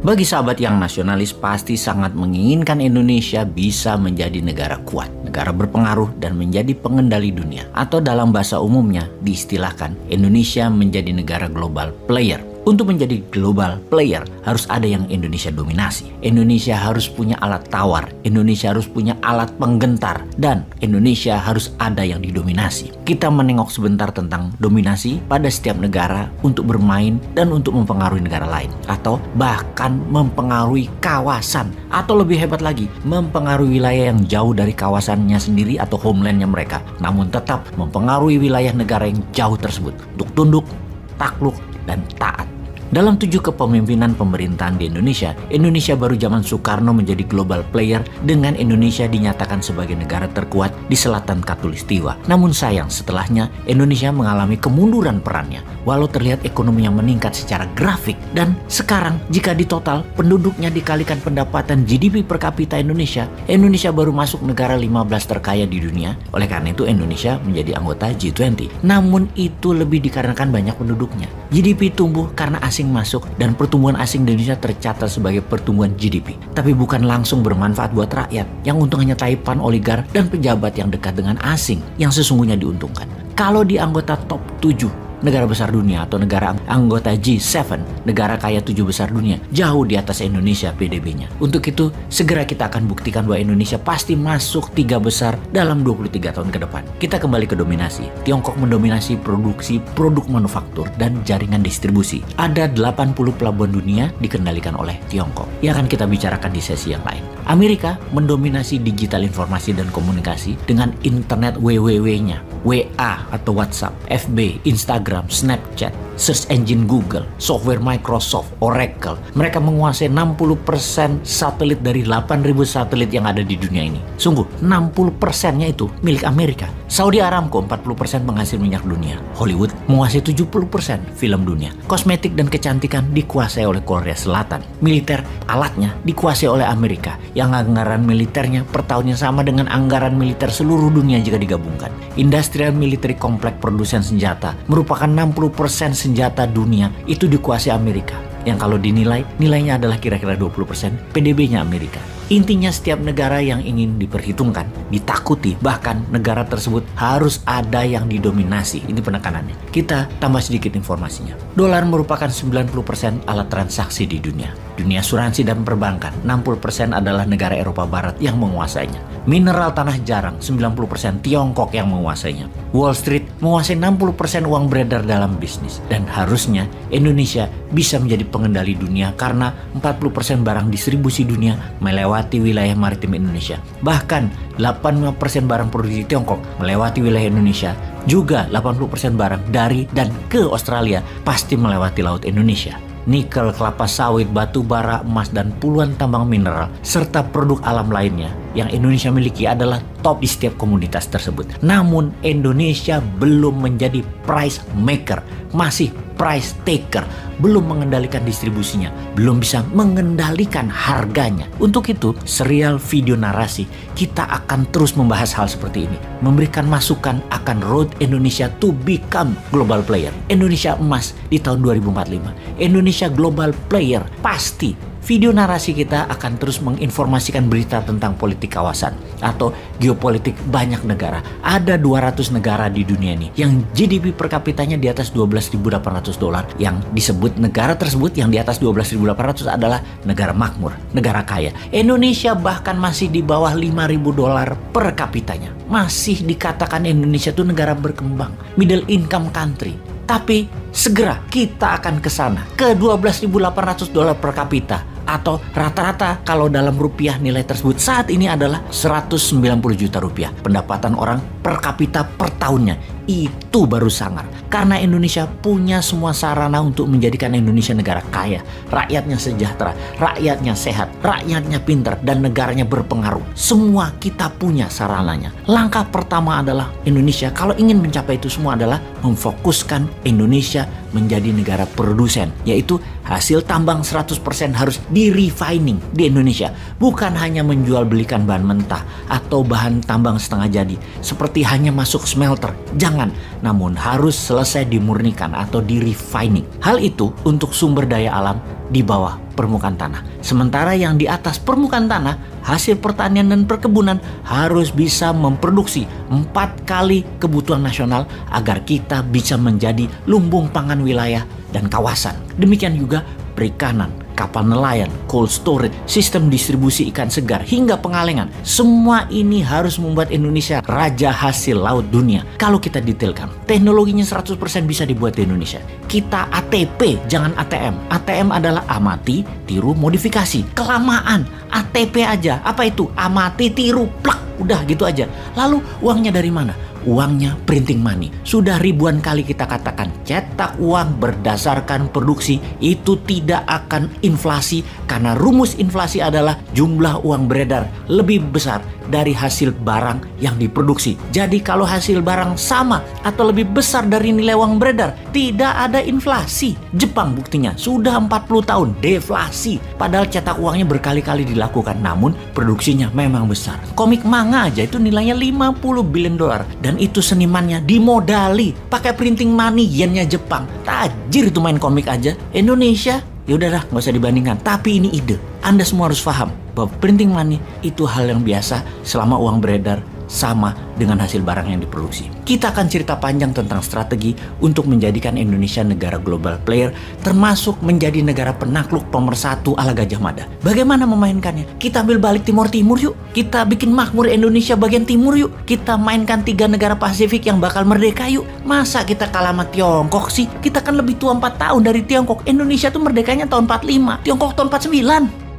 Bagi sahabat yang nasionalis pasti sangat menginginkan Indonesia bisa menjadi negara kuat, negara berpengaruh dan menjadi pengendali dunia. Atau dalam bahasa umumnya diistilahkan Indonesia menjadi negara global player. Untuk menjadi global player harus ada yang Indonesia dominasi. Indonesia harus punya alat tawar, Indonesia harus punya alat penggentar, dan Indonesia harus ada yang didominasi. Kita menengok sebentar tentang dominasi pada setiap negara untuk bermain dan untuk mempengaruhi negara lain. Atau bahkan mempengaruhi kawasan. Atau lebih hebat lagi, mempengaruhi wilayah yang jauh dari kawasannya sendiri atau homelandnya mereka. Namun tetap mempengaruhi wilayah negara yang jauh tersebut untuk tunduk, takluk, dan taat. Dalam 7 kepemimpinan pemerintahan di Indonesia, Indonesia baru zaman Soekarno menjadi global player dengan Indonesia dinyatakan sebagai negara terkuat di selatan Katulistiwa. Namun sayang setelahnya Indonesia mengalami kemunduran perannya, walau terlihat ekonomi yang meningkat secara grafik. Dan sekarang jika ditotal penduduknya dikalikan pendapatan GDP per kapita Indonesia, Indonesia baru masuk negara 15 terkaya di dunia. Oleh karena itu Indonesia menjadi anggota G20. Namun itu lebih dikarenakan banyak penduduknya. GDP tumbuh karena asing masuk dan pertumbuhan asing di Indonesia tercatat sebagai pertumbuhan GDP. Tapi bukan langsung bermanfaat buat rakyat. Yang untung hanya taipan, oligar, dan pejabat yang dekat dengan asing yang sesungguhnya diuntungkan. Kalau di anggota top 7 negara besar dunia atau negara anggota G7, negara kaya 7 besar dunia, jauh di atas Indonesia PDB-nya. Untuk itu, segera kita akan buktikan bahwa Indonesia pasti masuk 3 besar dalam 23 tahun ke depan. Kita kembali ke dominasi. Tiongkok mendominasi produksi produk manufaktur dan jaringan distribusi. Ada 80 pelabuhan dunia dikendalikan oleh Tiongkok. Yang akan kita bicarakan di sesi yang lain. Amerika mendominasi digital informasi dan komunikasi dengan internet WWW-nya. WA atau WhatsApp, FB, Instagram, Snapchat, search engine Google, software Microsoft, Oracle. Mereka menguasai 60% satelit dari 8.000 satelit yang ada di dunia ini. Sungguh, 60%-nya itu milik Amerika. Saudi Aramco 40% penghasil minyak dunia. Hollywood menguasai 70% film dunia. Kosmetik dan kecantikan dikuasai oleh Korea Selatan. Militer, alatnya dikuasai oleh Amerika. Yang anggaran militernya per tahunnya sama dengan anggaran militer seluruh dunia jika digabungkan. Industrial military kompleks produsen senjata merupakan 60% senjata dunia itu dikuasai Amerika. Yang kalau dinilai, nilainya adalah kira-kira 20% PDB-nya Amerika. Intinya setiap negara yang ingin diperhitungkan, ditakuti, bahkan negara tersebut harus ada yang didominasi. Ini penekanannya. Kita tambah sedikit informasinya. Dolar merupakan 90% alat transaksi di dunia. Dunia asuransi dan perbankan, 60% adalah negara Eropa Barat yang menguasainya. Mineral tanah jarang, 90% Tiongkok yang menguasainya. Wall Street menguasai 60% uang beredar dalam bisnis. Dan harusnya Indonesia bisa menjadi pengendali dunia karena 40% barang distribusi dunia melewati wilayah maritim Indonesia. Bahkan 85% barang produksi Tiongkok melewati wilayah Indonesia. Juga 80% barang dari dan ke Australia pasti melewati laut Indonesia. Nikel, kelapa sawit, batu bara, emas, dan puluhan tambang mineral, serta produk alam lainnya yang Indonesia miliki adalah top di setiap komoditas tersebut. Namun Indonesia belum menjadi price maker, masih price taker, belum mengendalikan distribusinya, belum bisa mengendalikan harganya. Untuk itu, serial video narasi kita akan terus membahas hal seperti ini, memberikan masukan akan road Indonesia to become global player. Indonesia emas di tahun 2045. Indonesia global player pasti. Video narasi kita akan terus menginformasikan berita tentang politik kawasan atau geopolitik banyak negara. Ada 200 negara di dunia ini yang GDP per kapitanya di atas $12.800. Yang disebut negara tersebut yang di atas 12.800 adalah negara makmur, negara kaya. Indonesia bahkan masih di bawah $5.000 per kapitanya. Masih dikatakan Indonesia itu negara berkembang, middle income country. Tapi segera kita akan ke sana, ke $12.800 per kapita. Atau rata-rata kalau dalam rupiah nilai tersebut saat ini adalah 190 juta rupiah. Pendapatan orang per kapita per tahunnya. Itu baru sangar. Karena Indonesia punya semua sarana untuk menjadikan Indonesia negara kaya. Rakyatnya sejahtera, rakyatnya sehat, rakyatnya pintar, dan negaranya berpengaruh. Semua kita punya sarananya. Langkah pertama adalah Indonesia kalau ingin mencapai itu semua adalah memfokuskan Indonesia menjadi negara produsen. Yaitu hasil tambang 100% harus di-refining di Indonesia. Bukan hanya menjual belikan bahan mentah atau bahan tambang setengah jadi. Seperti hanya masuk smelter. Jangan Jangan, namun harus selesai dimurnikan atau di-refining. Hal itu untuk sumber daya alam di bawah permukaan tanah. Sementara yang di atas permukaan tanah, hasil pertanian dan perkebunan harus bisa memproduksi 4 kali kebutuhan nasional agar kita bisa menjadi lumbung pangan wilayah dan kawasan. Demikian juga perikanan, kapal nelayan, cold storage, sistem distribusi ikan segar, hingga pengalengan. Semua ini harus membuat Indonesia raja hasil laut dunia. Kalau kita detailkan, teknologinya 100% bisa dibuat di Indonesia. Kita ATP, jangan ATM. ATM adalah amati, tiru, modifikasi. Kelamaan, ATP aja. Apa itu? Amati, tiru, plak. Udah gitu aja. Lalu uangnya dari mana? Uangnya printing money. Sudah ribuan kali kita katakan, cetak uang berdasarkan produksi itu tidak akan inflasi, karena rumus inflasi adalah jumlah uang beredar lebih besar dari hasil barang yang diproduksi. Jadi kalau hasil barang sama atau lebih besar dari nilai uang beredar, tidak ada inflasi. Jepang buktinya sudah 40 tahun deflasi, padahal cetak uangnya berkali-kali dilakukan, namun produksinya memang besar. Komik manga aja itu nilainya 50 billion dolar, dan itu senimannya dimodali pakai printing money yennya Jepang. Tajir itu main komik aja. Indonesia ya udahlah, nggak usah dibandingkan. Tapi ini ide. Anda semua harus paham bahwa printing money itu hal yang biasa selama uang beredar sama dengan hasil barang yang diproduksi. Kita akan cerita panjang tentang strategi untuk menjadikan Indonesia negara global player, termasuk menjadi negara penakluk nomor 1 ala Gajah Mada. Bagaimana memainkannya? Kita ambil balik Timur yuk. Kita bikin makmur Indonesia bagian timur yuk. Kita mainkan 3 negara Pasifik yang bakal merdeka yuk. Masa kita kalah sama Tiongkok sih? Kita kan lebih tua 4 tahun dari Tiongkok. Indonesia tuh merdekanya tahun 45, Tiongkok tahun 49.